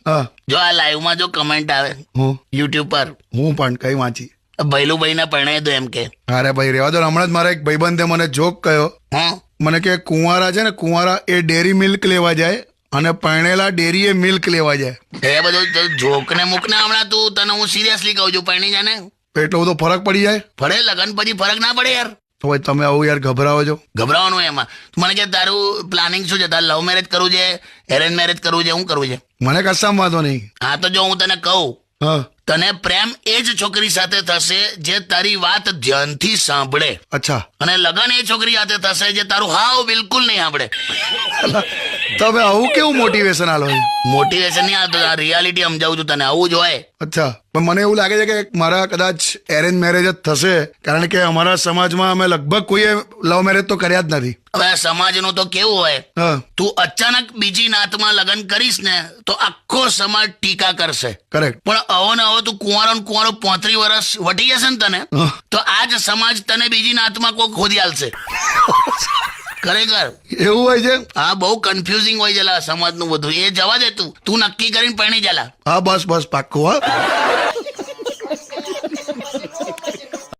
હા જો આ લાઈવ માં જો કમેન્ટ આવે હું યુટ્યુબ પર, હું પણ કઈ વાંચી. ભૈલુભાઈ ને પરણાય દો એમ કે. અરે ભાઈ રેવા દો. હમણાં જ મારા એક ભાઈબંધે મને જોક કહ્યો. હા મને કે કુંવારા છે ને, કુંવારા એ ડેરી મિલ્ક લેવા જાય અને પરણેલા ડેરીએ મિલ્ક લેવા જાય. એ બધું જોક ને મૂક ને હમણાં તું, તને હું સિરિયસલી કહું છું, પરણી જાને. એટલો બધો ફરક પડી જાય? પડે, લગન પછી ફરક ના પડે યાર. તો ભાઈ તમે આવું યાર ગભરાવો છો. ગભરાવાનું એમાં. મને કે તારું પ્લાનિંગ શું છે? તારે લવ મેરેજ કરવું છે, એરેન્જ મેરેજ કરવું છે, શું કરવું છે? મને કશામાં વાંધો નહીં. હા તો જો હું તને કહું, હા તને પ્રેમ એ જ છોકરી સાથે થશે જે તારી વાત ધ્યાનથી સાંભળે, અચ્છા. અને લગન એ છોકરી સાથે થશે જે તારું હાવ બિલકુલ નહીં સાંભળે. તમે આવું કેવું મોટિવેશન આલો છો? મોટિવેશન નહીં, આ રિયાલિટી સમજાવું છું તને, આવું જ હોય. અચ્છા, પણ મને એવું લાગે છે કે મારા કદાચ એરેન્જ મેરેજ જ થશે, કારણ કે અમારા સમાજમાં અમે લગભગ કોઈએ લવ મેરેજ તો કર્યા જ નથી. હવે સમાજનું તો કેવું હોય, હા તું અચાનક બીજી નાતમાં લગ્ન કરીશ ને તો આખો સમાજ ટીકા કરશે. કરેક્ટ. પણ આવો ને આવો તું કુંવારો 35 વર્ષ વટી જશે ને તને, હા. તો આ જ સમાજ તને બીજી નાતમાં કોઈ ખોદી આલશે. ખરેખર એવું હોય છે? હા, બહુ કન્ફ્યુઝિંગ હોય છે સમાજનું બધું. એ જવા દે, તું નક્કી કરીને પરણી ચાલા. હા બસ બસ પાક્કું. હા